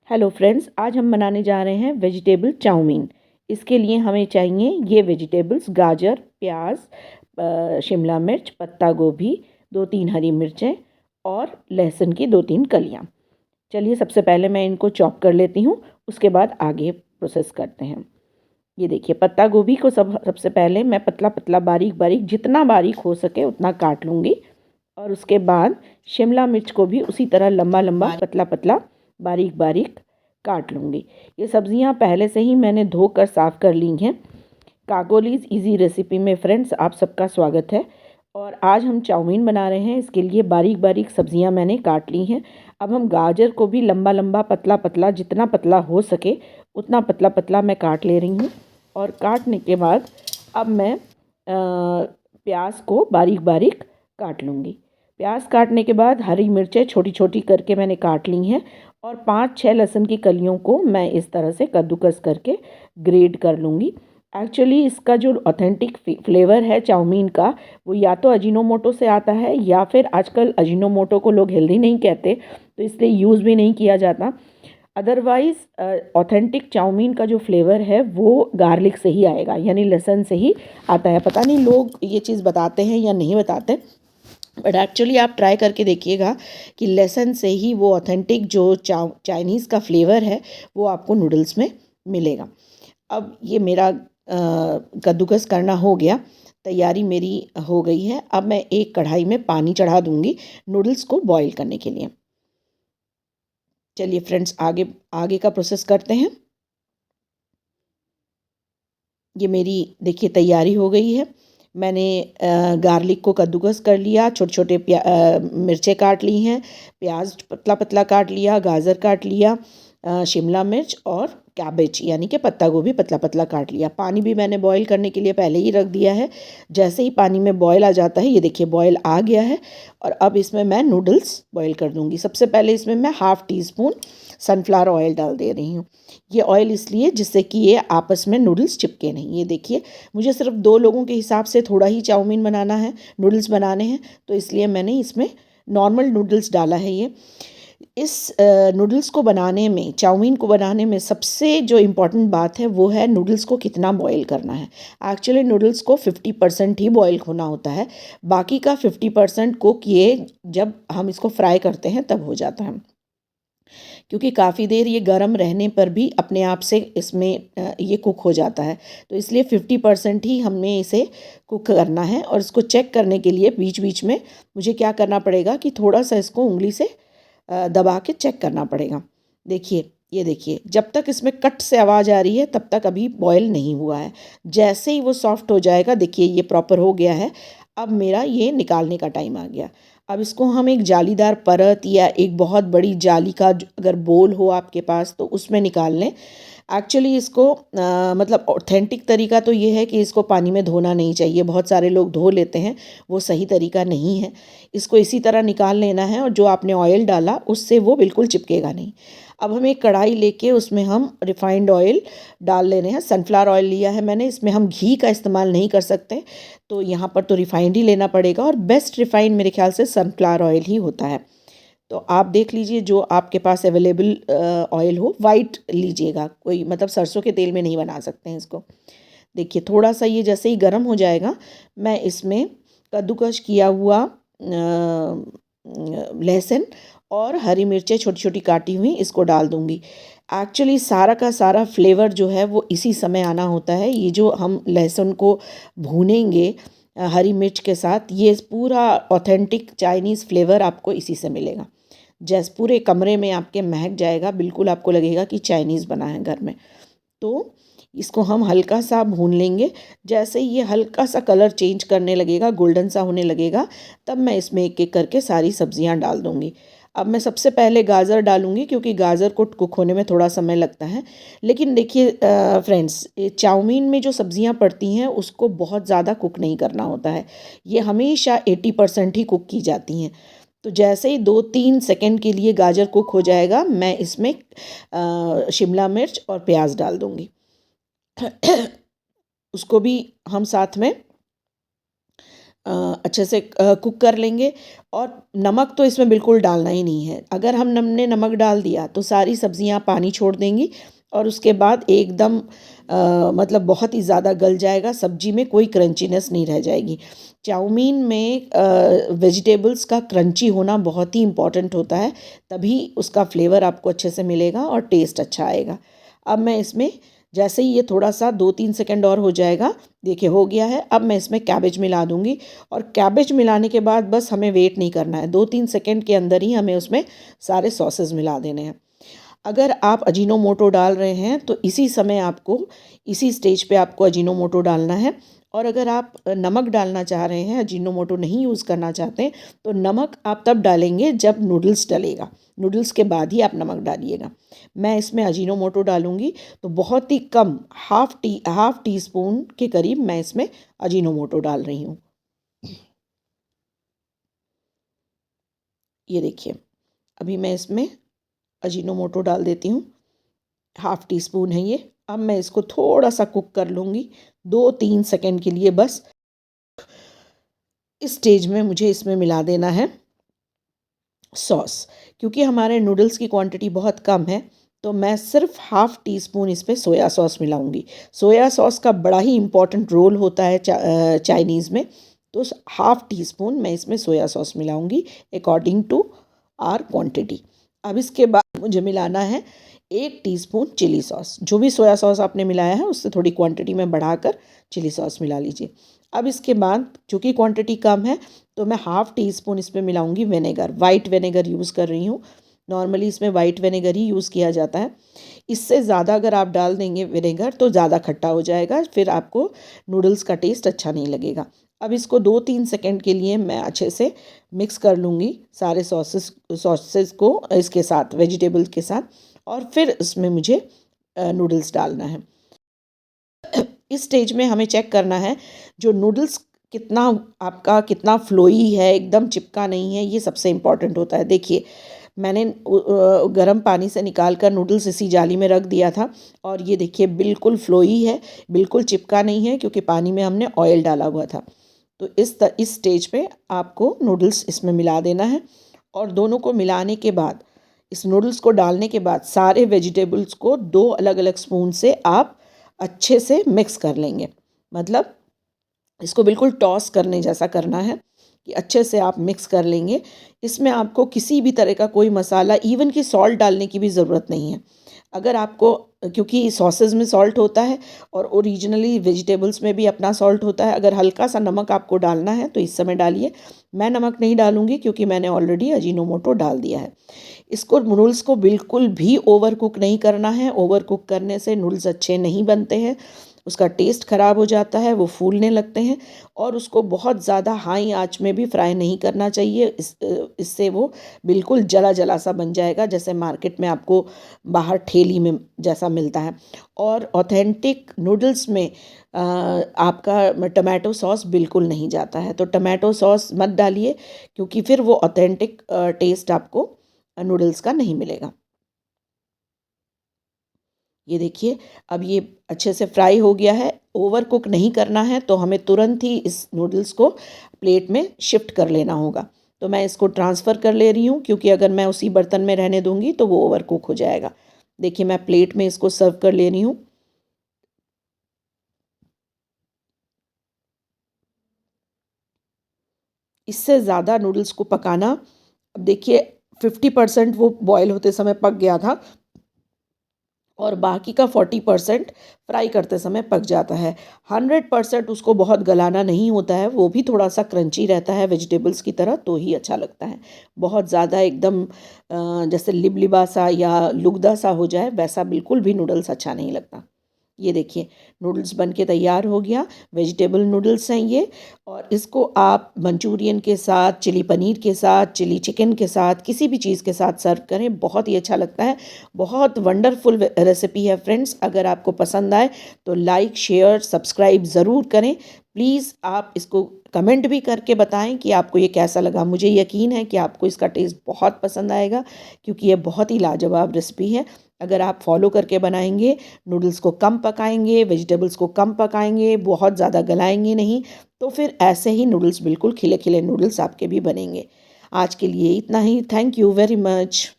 Hello friends, आज हम बनाने जा रहे हैं वेजिटेबल चाउमीन। इसके लिए हमें चाहिए ये वेजिटेबल्स: गाजर, प्याज, शिमला मिर्च, पत्ता गोभी, 2-3 हरी मिर्चें और लहसुन की 2-3 कलियां। चलिए सबसे पहले मैं इनको चॉप कर लेती हूँ, उसके बाद आगे प्रोसेस करते हैं। ये देखिए, पत्ता गोभी को सबसे पहले मैं पतला पतला बारीक बारीक, जितना बारीक हो सके उतना काट लूँगी। और उसके बाद शिमला मिर्च को भी उसी तरह लंबा लंबा पतला पतला बारीक बारीक काट लूँगी। ये सब्जियां पहले से ही मैंने धोकर साफ़ कर ली हैं। काकोलीज़ इजी रेसिपी में फ्रेंड्स आप सबका स्वागत है। और आज हम चाउमीन बना रहे हैं, इसके लिए बारीक बारीक सब्जियां मैंने काट ली हैं। अब हम गाजर को भी लंबा लंबा पतला पतला, जितना पतला हो सके उतना पतला पतला मैं काट ले रही हूँ। और काटने के बाद अब मैं प्याज को बारीक बारीक काट लूँगी। प्याज काटने के बाद हरी मिर्चें छोटी छोटी करके मैंने काट ली हैं। और 5-6 लहसुन की कलियों को मैं इस तरह से कद्दूकस करके ग्रेट कर लूँगी। एक्चुअली इसका जो ऑथेंटिक फ्लेवर है चाउमीन का, वो या तो अजीनोमोटो से आता है या फिर आजकल अजीनोमोटो को लोग हेल्दी नहीं कहते, तो इसलिए यूज़ भी नहीं किया जाता। अदरवाइज़ ऑथेंटिक चाउमीन का जो फ्लेवर है वो गार्लिक से ही आएगा, यानी लहसुन से ही आता है। पता नहीं लोग ये चीज़ बताते हैं या नहीं बताते, बट एक्चुअली आप ट्राई करके देखिएगा कि लहसुन से ही वो ऑथेंटिक जो चाइनीज़ का फ्लेवर है वो आपको नूडल्स में मिलेगा। अब ये मेरा कद्दूकस करना हो गया, तैयारी मेरी हो गई है। अब मैं एक कढ़ाई में पानी चढ़ा दूंगी नूडल्स को बॉईल करने के लिए। चलिए फ्रेंड्स, आगे आगे का प्रोसेस करते हैं। ये मेरी देखिए तैयारी हो गई है। मैंने गार्लिक को कद्दूकस कर लिया, छोटे छोटे मिर्चें काट ली हैं, प्याज पतला पतला काट लिया, गाजर काट लिया, शिमला मिर्च और कैबेज यानी कि पत्ता गोभी पतला पतला काट लिया। पानी भी मैंने बॉईल करने के लिए पहले ही रख दिया है। जैसे ही पानी में बॉईल आ जाता है, ये देखिए बॉईल आ गया है। और अब इसमें मैं नूडल्स बॉईल कर दूँगी। सबसे पहले इसमें मैं half tea spoon sunflower oil डाल दे रही हूँ। ये ऑयल इसलिए जिससे कि ये आपस में नूडल्स चिपके नहीं। ये देखिए, मुझे सिर्फ 2 लोगों के हिसाब से थोड़ा ही चाउमीन बनाना है, नूडल्स बनाने हैं, तो इसलिए मैंने इसमें नॉर्मल नूडल्स डाला है। ये इस नूडल्स को बनाने में, चाउमीन को बनाने में सबसे जो इम्पोर्टेंट बात है वो है नूडल्स को कितना बॉईल करना है। एक्चुअली नूडल्स को 50% ही बॉईल होना होता है, बाकी का 50% कुक ये जब हम इसको फ्राई करते हैं तब हो जाता है। क्योंकि काफ़ी देर ये गर्म रहने पर भी अपने आप से इसमें ये कुक हो जाता है, तो इसलिए 50% ही हमें इसे कुक करना है। और इसको चेक करने के लिए बीच बीच में मुझे क्या करना पड़ेगा कि थोड़ा सा इसको उंगली से दबा के चेक करना पड़ेगा। देखिए, ये देखिए, जब तक इसमें कट से आवाज़ आ रही है तब तक अभी बॉयल नहीं हुआ है। जैसे ही वो सॉफ्ट हो जाएगा, देखिए ये प्रॉपर हो गया है। अब मेरा ये निकालने का टाइम आ गया। अब इसको हम एक जालीदार परत या एक बहुत बड़ी जाली का अगर बोल हो आपके पास तो उसमें निकाल लें। एक्चुअली इसको मतलब ऑथेंटिक तरीका तो ये है कि इसको पानी में धोना नहीं चाहिए। बहुत सारे लोग धो लेते हैं, वो सही तरीका नहीं है। इसको इसी तरह निकाल लेना है और जो आपने ऑयल डाला उससे वो बिल्कुल चिपकेगा नहीं। अब हम एक कढ़ाई लेके उसमें हम रिफाइंड ऑयल डाल ले रहे हैं। सनफ्लावर ऑयल लिया है मैंने, इसमें हम घी का इस्तेमाल नहीं कर सकते, तो यहाँ पर तो रिफाइंड ही लेना पड़ेगा। और बेस्ट रिफाइंड मेरे ख्याल से सनफ्लावर ऑयल ही होता है। तो आप देख लीजिए जो आपके पास अवेलेबल ऑयल हो, वाइट लीजिएगा, कोई मतलब सरसों के तेल में नहीं बना सकते हैं इसको। देखिए थोड़ा सा ये जैसे ही गर्म हो जाएगा, मैं इसमें कद्दूकस किया हुआ लहसुन और हरी मिर्चें छोटी छोटी काटी हुई इसको डाल दूँगी। एक्चुअली सारा का सारा फ्लेवर जो है वो इसी समय आना होता है। ये जो हम लहसुन को भूनेंगे हरी मिर्च के साथ, ये पूरा ऑथेंटिक चाइनीज़ फ्लेवर आपको इसी से मिलेगा। जैसे पूरे कमरे में आपके महक जाएगा, बिल्कुल आपको लगेगा कि चाइनीज़ बना है घर में। तो इसको हम हल्का सा भून लेंगे। जैसे ही ये हल्का सा कलर चेंज करने लगेगा, गोल्डन सा होने लगेगा, तब मैं इसमें एक एक करके सारी सब्जियां डाल दूँगी। अब मैं सबसे पहले गाजर डालूँगी क्योंकि गाजर को कुक होने में थोड़ा समय लगता है। लेकिन देखिए फ्रेंड्स, चाउमीन में जो सब्जियां पड़ती हैं उसको बहुत ज़्यादा कुक नहीं करना होता है। ये हमेशा 80% ही कुक की जाती हैं। तो जैसे ही 2-3 सेकंड के लिए गाजर कुक हो जाएगा, मैं इसमें शिमला मिर्च और प्याज डाल दूँगी। उसको भी हम साथ में अच्छे से कुक कर लेंगे। और नमक तो इसमें बिल्कुल डालना ही नहीं है। अगर हमने नमक डाल दिया तो सारी सब्जियां पानी छोड़ देंगी और उसके बाद एकदम मतलब बहुत ही ज़्यादा गल जाएगा, सब्जी में कोई क्रंचीनेस नहीं रह जाएगी। चाउमीन में वेजिटेबल्स का क्रंची होना बहुत ही इम्पॉर्टेंट होता है, तभी उसका फ्लेवर आपको अच्छे से मिलेगा और टेस्ट अच्छा आएगा। अब मैं इसमें जैसे ही ये थोड़ा सा 2-3 सेकंड और हो जाएगा, देखिए हो गया है। अब मैं इसमें कैबेज मिला दूँगी और कैबेज मिलाने के बाद बस हमें वेट नहीं करना है, 2-3 सेकंड के अंदर ही हमें उसमें सारे सॉसेस मिला देने हैं। अगर आप अजीनोमोटो डाल रहे हैं तो इसी समय आपको, इसी स्टेज पे आपको अजीनोमोटो डालना है। और अगर आप नमक डालना चाह रहे हैं, अजीनोमोटो नहीं यूज़ करना चाहते हैं, तो नमक आप तब डालेंगे जब नूडल्स डलेगा, नूडल्स के बाद ही आप नमक डालिएगा। मैं इसमें अजीनोमोटो डालूँगी तो बहुत ही कम, हाफ़ टी स्पून के करीब मैं इसमें अजीनोमोटो डाल रही हूँ। ये देखिए, अभी मैं इसमें अजीनोमोटो डाल देती हूँ, हाफ़ टी स्पून है ये। अब मैं इसको थोड़ा सा कुक कर लूँगी 2-3 सेकंड के लिए बस। इस स्टेज में मुझे इसमें मिला देना है सॉस। क्योंकि हमारे नूडल्स की क्वांटिटी बहुत कम है, तो मैं सिर्फ हाफ़ टी स्पून इस पे सोया सॉस मिलाऊंगी। सोया सॉस का बड़ा ही इम्पॉर्टेंट रोल होता है चाइनीज़ में। तो हाफ़ टी स्पून मैं इसमें सोया सॉस मिलाऊंगी अकॉर्डिंग टू आर क्वांटिटी। अब इसके बाद मुझे मिलाना है 1 टीस्पून चिली सॉस। जो भी सोया सॉस आपने मिलाया है उससे थोड़ी क्वांटिटी में बढ़ाकर चिली सॉस मिला लीजिए। अब इसके बाद चूँकि क्वांटिटी कम है, तो मैं हाफ़ टी स्पून इसमें मिलाऊंगी विनेगर। वाइट विनेगर यूज़ कर रही हूँ। नॉर्मली इसमें वाइट विनेगर ही यूज़ किया जाता है। इससे ज़्यादा अगर आप डाल देंगे विनेगर तो ज़्यादा खट्टा हो जाएगा, फिर आपको नूडल्स का टेस्ट अच्छा नहीं लगेगा। अब इसको 2-3 सेकंड के लिए मैं अच्छे से मिक्स कर लूँगी सारे सॉसेस को इसके साथ, वेजिटेबल्स के साथ। और फिर इसमें मुझे नूडल्स डालना है। इस स्टेज में हमें चेक करना है जो नूडल्स कितना, आपका कितना फ्लोई है, एकदम चिपका नहीं है, ये सबसे इम्पॉर्टेंट होता है। देखिए, मैंने गर्म पानी से निकाल कर नूडल्स इसी जाली में रख दिया था और ये देखिए बिल्कुल फ्लोई है, बिल्कुल चिपका नहीं है, क्योंकि पानी में हमने ऑयल डाला हुआ था। तो इस स्टेज पे आपको नूडल्स इसमें मिला देना है। और दोनों को मिलाने के बाद, इस नूडल्स को डालने के बाद सारे वेजिटेबल्स को 2 अलग अलग स्पून से आप अच्छे से मिक्स कर लेंगे। मतलब इसको बिल्कुल टॉस करने जैसा करना है कि अच्छे से आप मिक्स कर लेंगे। इसमें आपको किसी भी तरह का कोई मसाला, इवन कि सॉल्ट डालने की भी ज़रूरत नहीं है। अगर आपको, क्योंकि सॉसेज में सॉल्ट होता है और ओरिजिनली वेजिटेबल्स में भी अपना सॉल्ट होता है, अगर हल्का सा नमक आपको डालना है तो इस समय डालिए। मैं नमक नहीं डालूँगी क्योंकि मैंने ऑलरेडी अजीनोमोटो डाल दिया है। इसको, नूडल्स को बिल्कुल भी ओवर कुक नहीं करना है। ओवर कुक करने से नूडल्स अच्छे नहीं बनते हैं, उसका टेस्ट ख़राब हो जाता है, वो फूलने लगते हैं। और उसको बहुत ज़्यादा हाई आंच में भी फ्राई नहीं करना चाहिए। इससे वो बिल्कुल जला जला सा बन जाएगा, जैसे मार्केट में आपको बाहर ठेली में जैसा मिलता है। और ऑथेंटिक नूडल्स में आपका टमाटो सॉस बिल्कुल नहीं जाता है, तो टमाटो सॉस मत डालिए, क्योंकि फिर वो ऑथेंटिक टेस्ट आपको नूडल्स का नहीं मिलेगा। ये देखिए, अब ये अच्छे से फ्राई हो गया है। ओवर कुक नहीं करना है, तो हमें तुरंत ही इस नूडल्स को प्लेट में शिफ्ट कर लेना होगा। तो मैं इसको ट्रांसफ़र कर ले रही हूँ, क्योंकि अगर मैं उसी बर्तन में रहने दूँगी तो वो ओवर कुक हो जाएगा। देखिए, मैं प्लेट में इसको सर्व कर ले रही हूँ। इससे ज़्यादा नूडल्स को पकाना, अब देखिए 50% वो बॉयल होते समय पक गया था और बाकी का 40% फ्राई करते समय पक जाता है। 100% उसको बहुत गलाना नहीं होता है, वो भी थोड़ा सा क्रंची रहता है वेजिटेबल्स की तरह, तो ही अच्छा लगता है। बहुत ज़्यादा एकदम जैसे लिबलिबा सा या लुगदा सा हो जाए, वैसा बिल्कुल भी नूडल्स अच्छा नहीं लगता। ये देखिए, नूडल्स बन के तैयार हो गया। वेजिटेबल नूडल्स हैं ये। और इसको आप मंचूरियन के साथ, चिली पनीर के साथ, चिली चिकन के साथ, किसी भी चीज़ के साथ सर्व करें, बहुत ही अच्छा लगता है। बहुत वंडरफुल रेसिपी है फ्रेंड्स। अगर आपको पसंद आए तो लाइक, शेयर, सब्सक्राइब ज़रूर करें। प्लीज़ आप इसको कमेंट भी करके बताएं कि आपको ये कैसा लगा। मुझे यकीन है कि आपको इसका टेस्ट बहुत पसंद आएगा, क्योंकि ये बहुत ही लाजवाब रेसिपी है। अगर आप फॉलो करके बनाएंगे, नूडल्स को कम पकाएंगे, वेजिटेबल्स को कम पकाएंगे, बहुत ज़्यादा गलाएंगे नहीं, तो फिर ऐसे ही नूडल्स बिल्कुल खिले खिले नूडल्स आपके भी बनेंगे। आज के लिए इतना ही। Thank you very much.